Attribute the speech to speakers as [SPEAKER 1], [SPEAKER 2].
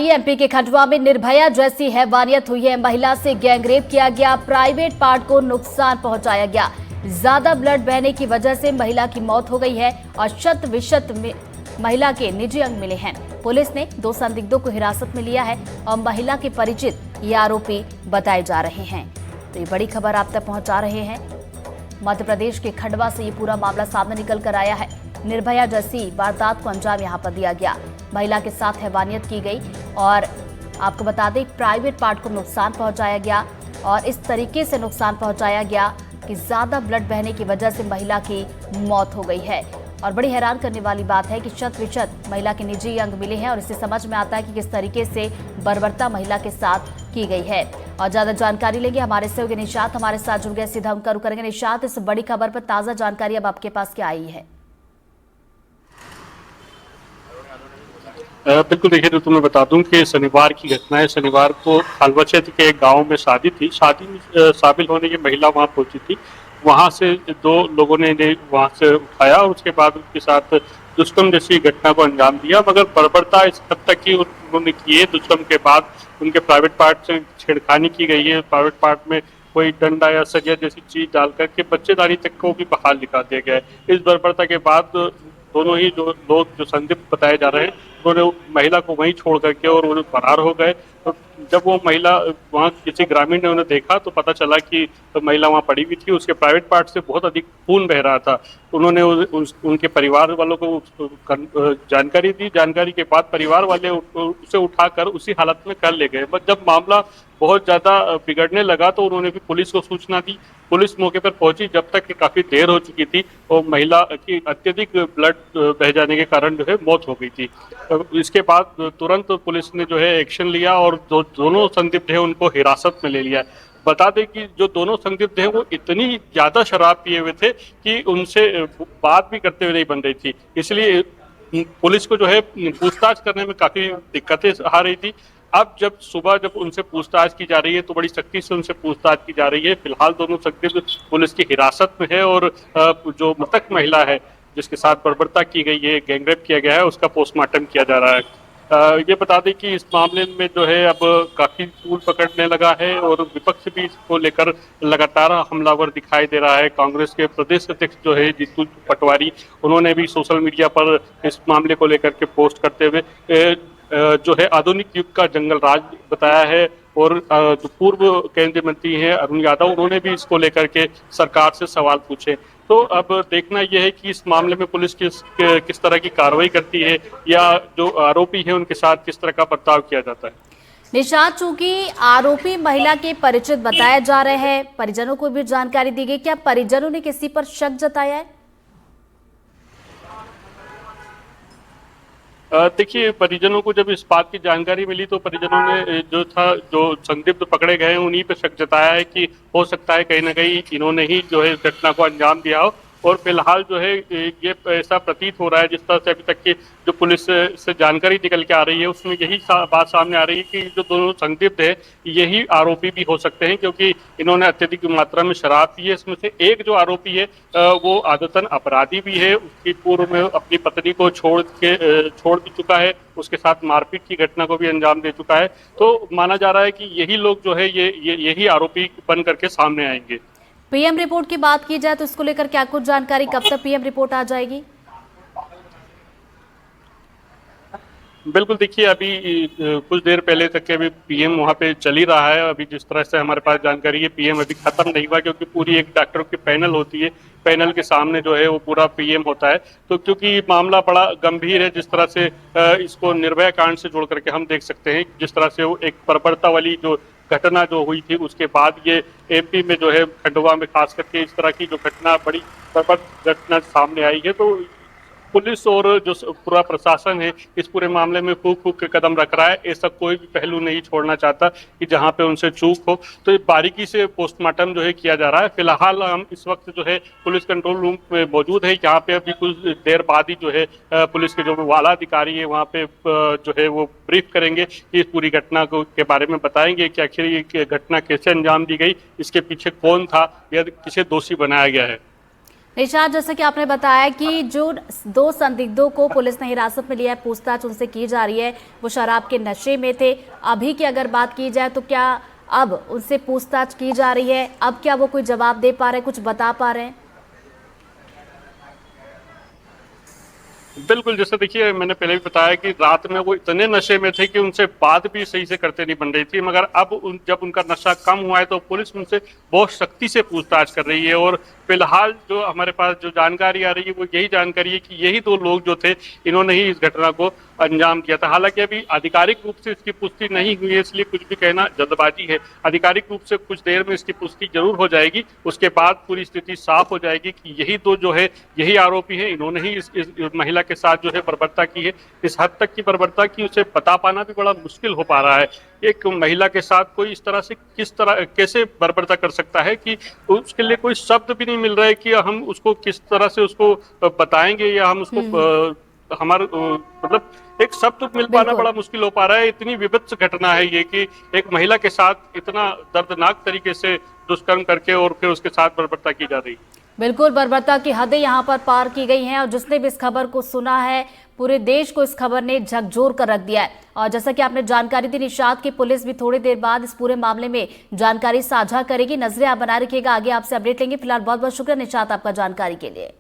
[SPEAKER 1] MP के खंडवा में निर्भया जैसी हैवानियत हुई है। महिला से गैंगरेप किया गया, प्राइवेट पार्ट को नुकसान पहुंचाया गया। ज्यादा ब्लड बहने की वजह से महिला की मौत हो गई है और शत विशत महिला के निजी अंग मिले हैं। पुलिस ने 2 संदिग्धों को हिरासत में लिया है और महिला के परिचित ये आरोपी बताए जा रहे हैं। तो ये बड़ी खबर आप तक पहुंचा रहे हैं। मध्य प्रदेश के खंडवा से ये पूरा मामला सामने निकल कर आया है। निर्भया जैसी वारदात को अंजाम यहां पर दिया गया, महिला के साथ हैवानियत की गई और आपको बता दें प्राइवेट पार्ट को नुकसान पहुंचाया गया और इस तरीके से नुकसान पहुंचाया गया कि ज्यादा ब्लड बहने की वजह से महिला की मौत हो गई है। और बड़ी हैरान करने वाली बात है कि शत विशत महिला के निजी अंग मिले हैं और इससे समझ में आता है कि किस तरीके से बर्बरता महिला के साथ की गई है। और ज्यादा जानकारी लेंगे हमारे सहयोगी निशात हमारे साथ जुड़ गए, सीधा उनका रुख करेंगे। निशात, इस बड़ी खबर पर ताजा जानकारी अब आपके पास क्या आई है?
[SPEAKER 2] बिल्कुल, देखिए तो तुम्हें बता दूं कि शनिवार की घटना है। शनिवार को खालवा क्षेत्र के एक गांव में शादी थी। शादी में शामिल होने की महिला वहां पहुंची थी। वहां से 2 लोगों ने इन्हें वहां से उठाया और उसके बाद उनके साथ दुष्कर्म जैसी घटना को अंजाम दिया। मगर बर्बरता इस हद तक की उन्होंने की है। दुष्कर्म के बाद उनके प्राइवेट पार्ट से छेड़खानी की गई है। प्राइवेट पार्ट में कोई डंडा या सरिया जैसी चीज डाल करके बच्चेदानी तक को भी बाहर निकाल दिया गया है। इस बर्बरता के बाद दोनों ही जो लोग जो संदिग्ध बताए जा रहे हैं, उन्होंने महिला को वहीं छोड़ करके और उन्हें फरार हो गए। तो जब वो महिला वहाँ किसी ग्रामीण ने उन्हें देखा तो पता चला कि महिला वहाँ पड़ी हुई थी। उसके प्राइवेट पार्ट से बहुत अधिक खून बह रहा था। उन्होंने उनके परिवार वालों को जानकारी दी। जानकारी के बाद परिवार वाले उसे उठाकर उसी हालत में कर ले गए। बस जब मामला बहुत ज्यादा बिगड़ने लगा तो उन्होंने भी पुलिस को सूचना दी। पुलिस मौके पर पहुंची, जब तक कि काफी देर हो चुकी थी और महिला की अत्यधिक ब्लड बह जाने के कारण जो है मौत हो गई थी। इसके बाद तुरंत पुलिस ने जो है एक्शन लिया और दोनों संदिग्ध है उनको हिरासत में ले लिया। बता दें कि जो दोनों संदिग्ध हैं वो इतनी ज्यादा शराब पिए हुए थे कि उनसे बात भी करते हुए नहीं बन रही थी। इसलिए पुलिस को जो है पूछताछ करने में काफी दिक्कतें आ रही थी। अब जब सुबह जब उनसे पूछताछ की जा रही है तो बड़ी सख्ती से उनसे पूछताछ की जा रही है। फिलहाल दोनों संदिग्ध पुलिस की हिरासत में है और जो मृतक महिला है जिसके साथ बर्बरता की गई है, गैंगरेप किया गया है, उसका पोस्टमार्टम किया जा रहा है। ये बता दें कि इस मामले में जो है अब काफी तूल पकड़ने लगा है और विपक्ष भी इसको लेकर लगातार हमलावर दिखाई दे रहा है। कांग्रेस के प्रदेश अध्यक्ष जो है जीतू पटवारी, उन्होंने भी सोशल मीडिया पर इस मामले को लेकर के पोस्ट करते हुए जो है आधुनिक युग का जंगल राज बताया है। और जो पूर्व केंद्रीय मंत्री हैं अरुण यादव, उन्होंने भी इसको लेकर के सरकार से सवाल पूछे। तो अब देखना यह है कि इस मामले में पुलिस किस तरह की कार्रवाई करती है या जो आरोपी है उनके साथ किस तरह का बर्ताव किया जाता है।
[SPEAKER 1] निशात, चूंकि आरोपी महिला के परिचित बताए जा रहे हैं, परिजनों को भी जानकारी दी गई, क्या परिजनों ने किसी पर शक जताया है?
[SPEAKER 2] देखिए, परिजनों को जब इस बात की जानकारी मिली तो परिजनों ने जो संदिग्ध पकड़े गए हैं उन्हीं पे शक जताया है कि हो सकता है कहीं ना कहीं इन्होंने ही जो है घटना को अंजाम दिया हो। और फिलहाल जो है ये ऐसा प्रतीत हो रहा है, जिस तरह से अभी तक की जो पुलिस से जानकारी निकल के आ रही है उसमें यही बात सामने आ रही है कि जो दोनों संदिग्ध है यही आरोपी भी हो सकते हैं, क्योंकि इन्होंने अत्यधिक मात्रा में शराब पी है। इसमें से एक जो आरोपी है वो आदतन अपराधी भी है। उसकी पूर्व में अपनी पत्नी को छोड़ भी चुका है, उसके साथ मारपीट की घटना को भी अंजाम दे चुका है। तो माना जा रहा है कि यही लोग जो है यही आरोपी बन करके सामने आएंगे।
[SPEAKER 1] पीएम रिपोर्ट की बात की जाए तो इसको लेकर क्या कुछ जानकारी, कब तक पीएम रिपोर्ट आ जाएगी?
[SPEAKER 2] बिल्कुल, देखिए अभी कुछ देर पहले तक के अभी पीएम वहाँ पे चल ही रहा है। अभी जिस तरह से हमारे पास जानकारी है पीएम अभी खत्म नहीं हुआ, क्योंकि पूरी एक डॉक्टरों की पैनल होती है। पैनल के सामने जो है वो पूरा पीएम होता है। तो क्योंकि मामला बड़ा गंभीर है, जिस तरह से इसको निर्भया कांड से जोड़ करके हम देख सकते हैं, जिस तरह से वो एक बर्बरता वाली जो घटना जो हुई थी उसके बाद ये एमपी में जो है खंडवा में खास करके इस तरह की जो घटना बड़ी बर्बर घटना सामने आई है। तो पुलिस और जो पूरा प्रशासन है इस पूरे मामले में फूंक के कदम रख रहा है। ऐसा कोई भी पहलू नहीं छोड़ना चाहता कि जहां पे उनसे चूक हो। तो बारीकी से पोस्टमार्टम जो है किया जा रहा है। फिलहाल हम इस वक्त जो है पुलिस कंट्रोल रूम में मौजूद है। यहाँ पे अभी कुछ देर बाद ही जो है पुलिस के जो वाला अधिकारी है वहाँ पे जो है वो ब्रीफ करेंगे, इस पूरी घटना के बारे में बताएंगे कि आखिर ये घटना कैसे अंजाम दी गई, इसके पीछे कौन था या किसे दोषी बनाया गया है।
[SPEAKER 1] निशाद, जैसा कि आपने बताया कि जो 2 संदिग्धों को पुलिस ने हिरासत में लिया है, पूछताछ उनसे की जा रही है, वो शराब के नशे में थे। अभी की अगर बात की जाए तो क्या अब उनसे पूछताछ की जा रही है? अब क्या वो कोई जवाब दे पा रहे हैं, कुछ बता पा रहे हैं?
[SPEAKER 2] बिल्कुल, जैसे देखिए मैंने पहले भी बताया कि रात में वो इतने नशे में थे कि उनसे बात भी सही से करते नहीं बन रही थी, मगर अब जब उनका नशा कम हुआ है तो पुलिस उनसे बहुत सख्ती से पूछताछ कर रही है। और फिलहाल जो हमारे पास जो जानकारी आ रही है वो यही जानकारी है कि यही 2 लोग जो थे, इन्होंने ही इस घटना को अंजाम दिया था। हालांकि अभी आधिकारिक रूप से इसकी पुष्टि नहीं हुई है, इसलिए कुछ भी कहना जल्दबाजी है। आधिकारिक रूप से कुछ देर में इसकी पुष्टि जरूर हो जाएगी, उसके बाद पूरी स्थिति साफ हो जाएगी कि यही 2 जो है, यही आरोपी है, इन्होंने ही इस महिला के साथ जो है बर्बरता की है। इस हद तक की बर्बरता की उसे बता पाना भी बड़ा मुश्किल हो पा रहा है। एक महिला के साथ कोई इस तरह से किस तरह कैसे बर्बरता कर सकता है कि उसके लिए कोई शब्द भी नहीं मिल रहा है कि हम उसको किस तरह से उसको बताएंगे या हम उसको हमारे मतलब एक शब्द मिल पाना बड़ा मुश्किल हो पा रहा है। इतनी विभत्स घटना है ये कि एक महिला के साथ इतना दर्दनाक तरीके से दुष्कर्म करके और फिर उसके साथ बर्बरता की जा रही है।
[SPEAKER 1] बिल्कुल, बर्बरता की हदें यहाँ पर पार की गई हैं और जिसने भी इस खबर को सुना है, पूरे देश को इस खबर ने झकझोर कर रख दिया है। और जैसा कि आपने जानकारी दी निशाद, की पुलिस भी थोड़ी देर बाद इस पूरे मामले में जानकारी साझा करेगी। नजरें आप बनाए रखिएगा, आगे आपसे अपडेट लेंगे। फिलहाल बहुत बहुत शुक्रिया निशाद आपका जानकारी के लिए।